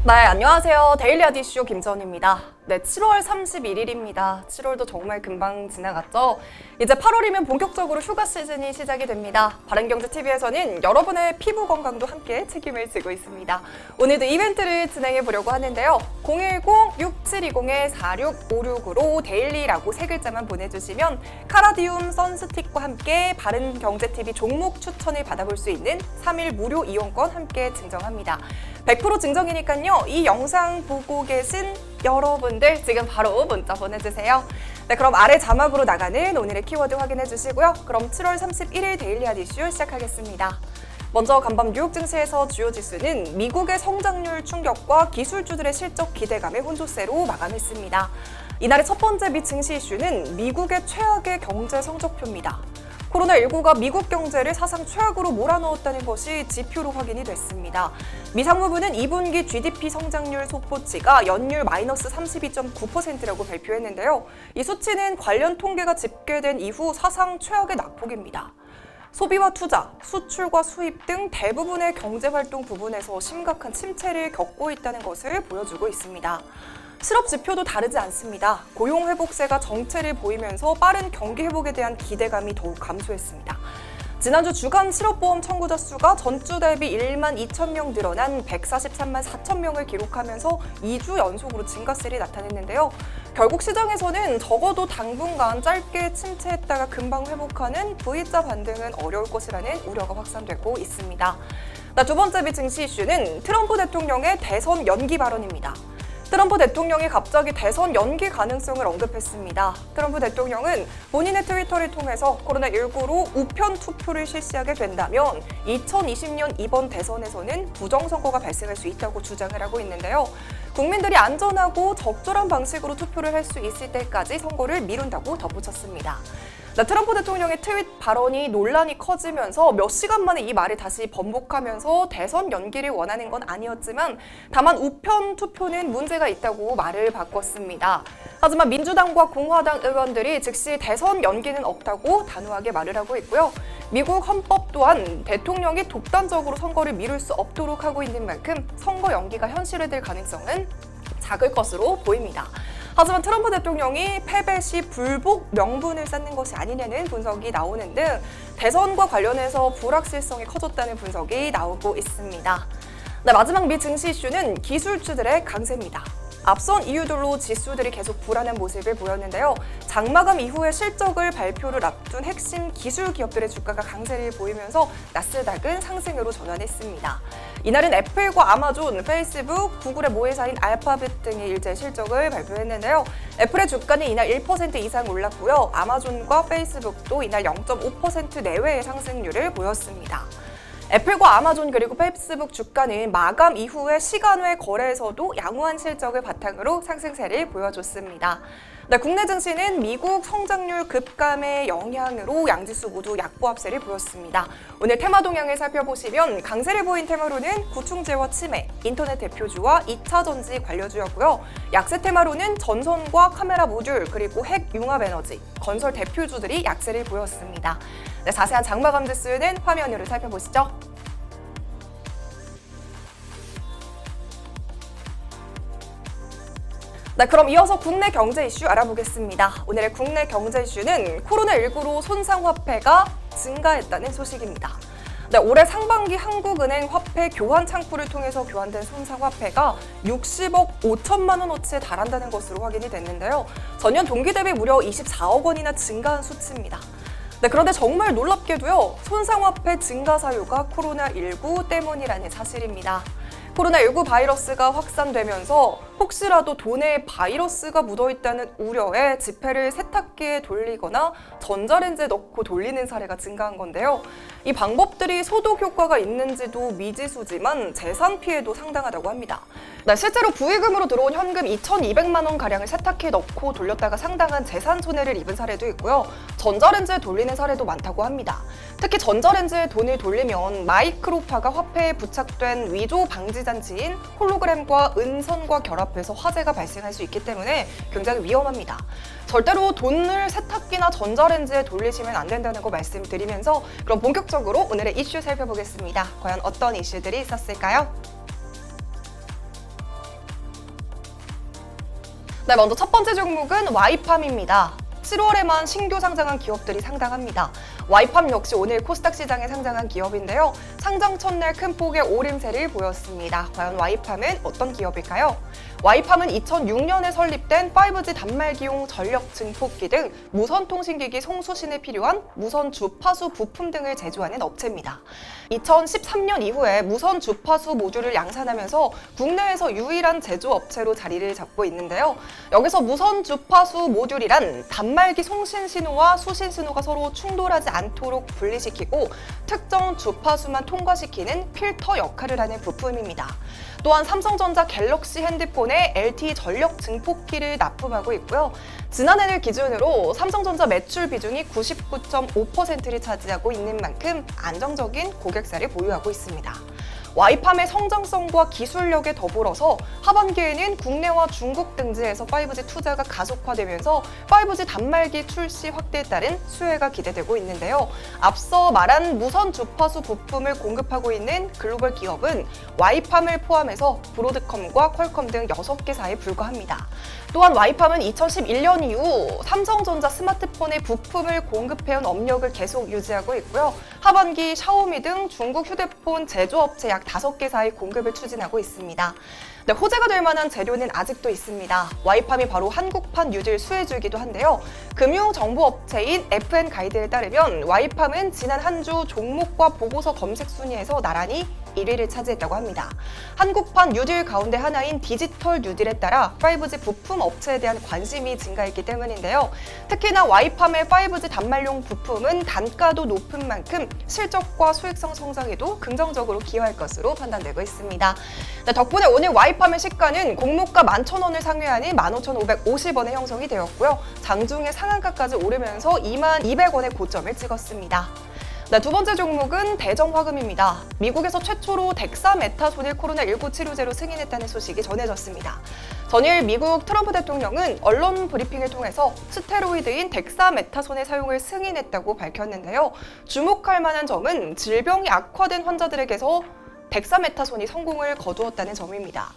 네, 안녕하세요. 데일리 아디쇼 김지원입니다. 네, 7월 31일입니다. 7월도 정말 금방 지나갔죠? 이제 8월이면 본격적으로 휴가 시즌이 시작이 됩니다. 바른경제TV에서는 여러분의 피부 건강도 함께 책임을 지고 있습니다. 오늘도 이벤트를 진행해 보려고 하는데요. 010-6720-4656으로 데일리라고 세 글자만 보내주시면 카라디움 선스틱과 함께 바른경제TV 종목 추천을 받아볼 수 있는 3일 무료 이용권 함께 증정합니다. 100% 증정이니까요. 이 영상 보고 계신 여러분들 지금 바로 문자 보내주세요. 네, 그럼 아래 자막으로 나가는 오늘의 키워드 확인해 주시고요. 그럼 7월 31일 데일리 아디쇼 시작하겠습니다. 먼저 간밤 뉴욕 증시에서 주요 지수는 미국의 성장률 충격과 기술주들의 실적 기대감의 혼조세로 마감했습니다. 이날의 첫 번째 미 증시 이슈는 미국의 최악의 경제 성적표입니다. 코로나19가 미국 경제를 사상 최악으로 몰아넣었다는 것이 지표로 확인이 됐습니다. 미 상무부는 2분기 GDP 성장률 속보치가 연율 마이너스 32.9%라고 발표했는데요. 이 수치는 관련 통계가 집계된 이후 사상 최악의 낙폭입니다. 소비와 투자, 수출과 수입 등 대부분의 경제활동 부분에서 심각한 침체를 겪고 있다는 것을 보여주고 있습니다. 실업 지표도 다르지 않습니다. 고용 회복세가 정체를 보이면서 빠른 경기 회복에 대한 기대감이 더욱 감소했습니다. 지난주 주간 실업보험 청구자 수가 전주 대비 1만 2천 명 늘어난 143만 4천 명을 기록하면서 2주 연속으로 증가세를 나타냈는데요. 결국 시장에서는 적어도 당분간 짧게 침체했다가 금방 회복하는 V자 반등은 어려울 것이라는 우려가 확산되고 있습니다. 두 번째 미 증시 이슈는 트럼프 대통령의 대선 연기 발언입니다. 트럼프 대통령이 갑자기 대선 연기 가능성을 언급했습니다. 트럼프 대통령은 본인의 트위터를 통해서 코로나19로 우편 투표를 실시하게 된다면 2020년 이번 대선에서는 부정선거가 발생할 수 있다고 주장을 하고 있는데요. 국민들이 안전하고 적절한 방식으로 투표를 할 수 있을 때까지 선거를 미룬다고 덧붙였습니다. 트럼프 대통령의 트윗 발언이 논란이 커지면서 몇 시간 만에 이 말을 다시 번복하면서 대선 연기를 원하는 건 아니었지만 다만 우편 투표는 문제가 있다고 말을 바꿨습니다. 하지만 민주당과 공화당 의원들이 즉시 대선 연기는 없다고 단호하게 말을 하고 있고요. 미국 헌법 또한 대통령이 독단적으로 선거를 미룰 수 없도록 하고 있는 만큼 선거 연기가 현실화될 가능성은 작을 것으로 보입니다. 하지만 트럼프 대통령이 패배 시 불복 명분을 쌓는 것이 아니냐는 분석이 나오는 등 대선과 관련해서 불확실성이 커졌다는 분석이 나오고 있습니다. 마지막 미 증시 이슈는 기술주들의 강세입니다. 앞선 이유들로 지수들이 계속 불안한 모습을 보였는데요. 장마감 이후에 실적을 발표를 앞둔 핵심 기술 기업들의 주가가 강세를 보이면서 나스닥은 상승으로 전환했습니다. 이날은 애플과 아마존, 페이스북, 구글의 모회사인 알파벳 등의 일제 실적을 발표했는데요. 애플의 주가는 이날 1% 이상 올랐고요. 아마존과 페이스북도 이날 0.5% 내외의 상승률을 보였습니다. 애플과 아마존 그리고 페이스북 주가는 마감 이후에 시간외 거래에서도 양호한 실적을 바탕으로 상승세를 보여줬습니다. 국내 증시는 미국 성장률 급감의 영향으로 양지수 모두 약보합세를 보였습니다. 오늘 테마 동향을 살펴보시면 강세를 보인 테마로는 구충제와 치매, 인터넷 대표주와 2차 전지 관료주였고요. 약세 테마로는 전선과 카메라 모듈 그리고 핵 융합 에너지, 건설 대표주들이 약세를 보였습니다. 자세한 장마감 지수는 화면으로 살펴보시죠. 그럼 이어서 국내 경제 이슈 알아보겠습니다. 오늘의 국내 경제 이슈는 코로나19로 손상화폐가 증가했다는 소식입니다. 올해 상반기 한국은행 화폐 교환 창구를 통해서 교환된 손상화폐가 60억 5천만 원어치에 달한다는 것으로 확인이 됐는데요. 전년 동기 대비 무려 24억 원이나 증가한 수치입니다. 그런데 정말 놀랍게도요. 손상화폐 증가 사유가 코로나19 때문이라는 사실입니다. 코로나19 바이러스가 확산되면서 혹시라도 돈에 바이러스가 묻어있다는 우려에 지폐를 세탁기에 돌리거나 전자레인지에 넣고 돌리는 사례가 증가한 건데요. 이 방법들이 소독 효과가 있는지도 미지수지만 재산 피해도 상당하다고 합니다. 실제로 부의금으로 들어온 현금 2,200만 원가량을 세탁기에 넣고 돌렸다가 상당한 재산 손해를 입은 사례도 있고요. 전자레인지에 돌리는 사례도 많다고 합니다. 특히 전자레인지에 돈을 돌리면 마이크로파가 화폐에 부착된 위조 방지 장치인 홀로그램과 은선과 결합해서 화재가 발생할 수 있기 때문에 굉장히 위험합니다. 절대로 돈을 세탁기나 전자레인지에 돌리시면 안 된다는 거 말씀드리면서 그럼 본격적으로 오늘의 이슈 살펴보겠습니다. 과연 어떤 이슈들이 있었을까요? 네, 먼저 첫 번째 종목은 와이팜입니다. 7월에만 신규 상장한 기업들이 상당합니다. 와이팜 역시 오늘 코스닥 시장에 상장한 기업인데요. 상장 첫날 큰 폭의 오름세를 보였습니다. 과연 와이팜은 어떤 기업일까요? 와이팜은 2006년에 설립된 5G 단말기용 전력 증폭기 등 무선 통신기기 송수신에 필요한 무선 주파수 부품 등을 제조하는 업체입니다. 2013년 이후에 무선 주파수 모듈을 양산하면서 국내에서 유일한 제조업체로 자리를 잡고 있는데요. 여기서 무선 주파수 모듈이란 단말기 송신 신호와 수신 신호가 서로 충돌하지 않도록 분리시키고 특정 주파수만 통과시키는 필터 역할을 하는 부품입니다. 또한 삼성전자 갤럭시 핸드폰에 LTE 전력 증폭기를 납품하고 있고요. 지난해를 기준으로 삼성전자 매출 비중이 99.5%를 차지하고 있는 만큼 안정적인 고객사를 보유하고 있습니다. 와이팜의 성장성과 기술력에 더불어서 하반기에는 국내와 중국 등지에서 5G 투자가 가속화되면서 5G 단말기 출시 확대에 따른 수혜가 기대되고 있는데요. 앞서 말한 무선 주파수 부품을 공급하고 있는 글로벌 기업은 와이팜을 포함해서 브로드컴과 퀄컴 등 6개사에 불과합니다. 또한 와이팜은 2011년 이후 삼성전자 스마트폰의 부품을 공급해온 업력을 계속 유지하고 있고요. 하반기 샤오미 등 중국 휴대폰 제조업체 약 5개사의 공급을 추진하고 있습니다. 네, 호재가 될 만한 재료는 아직도 있습니다. 와이팜이 바로 한국판 뉴딜 수혜주이기도 한데요. 금융정보업체인 FN가이드에 따르면 와이팜은 지난 한 주 종목과 보고서 검색 순위에서 나란히 1위를 차지했다고 합니다. 한국판 뉴딜 가운데 하나인 디지털 뉴딜에 따라 5G 부품 업체에 대한 관심이 증가했기 때문인데요. 특히나 와이팜의 5G 단말용 부품은 단가도 높은 만큼 실적과 수익성 성장에도 긍정적으로 기여할 것으로 판단되고 있습니다. 네, 덕분에 오늘 와이팜의 시가는 공모가 11,000원을 상회하는 15,550원에 형성이 되었고요. 장중에 상한가까지 오르면서 22,200원의 고점을 찍었습니다. 네, 두 번째 종목은 대정화금입니다. 미국에서 최초로 덱사메타손을 코로나19 치료제로 승인했다는 소식이 전해졌습니다. 전일 미국 트럼프 대통령은 언론 브리핑을 통해서 스테로이드인 덱사메타손의 사용을 승인했다고 밝혔는데요. 주목할 만한 점은 질병이 악화된 환자들에게서 덱사메타손이 성공을 거두었다는 점입니다.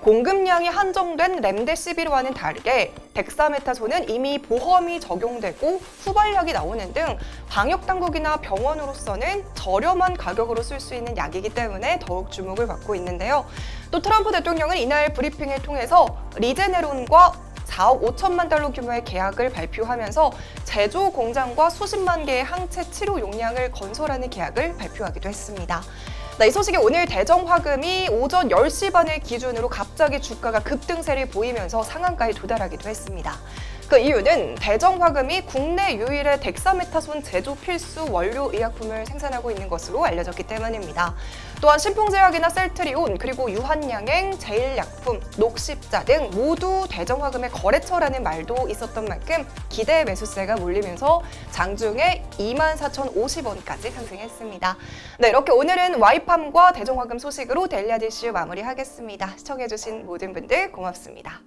공급량이 한정된 렘데시비르와는 다르게 덱사메타손은 이미 보험이 적용되고 후발약이 나오는 등 방역당국이나 병원으로서는 저렴한 가격으로 쓸 수 있는 약이기 때문에 더욱 주목을 받고 있는데요. 또 트럼프 대통령은 이날 브리핑을 통해서 리제네론과 4억 5천만 달러 규모의 계약을 발표하면서 제조 공장과 수십만 개의 항체 치료 용량을 건설하는 계약을 발표하기도 했습니다. 이 소식이 오늘 대정화금이 오전 10시 반을 기준으로 갑자기 주가가 급등세를 보이면서 상한가에 도달하기도 했습니다. 그 이유는 대정화금이 국내 유일의 덱사메타손 제조 필수 원료 의약품을 생산하고 있는 것으로 알려졌기 때문입니다. 또한 신풍제약이나 셀트리온, 그리고 유한양행, 제일약품, 녹십자 등 모두 대정화금의 거래처라는 말도 있었던 만큼 기대 매수세가 몰리면서 장중에 24,050원까지 상승했습니다. 네, 이렇게 오늘은 와이팜과 대정화금 소식으로 데일리 아디슈 마무리하겠습니다. 시청해주신 모든 분들 고맙습니다.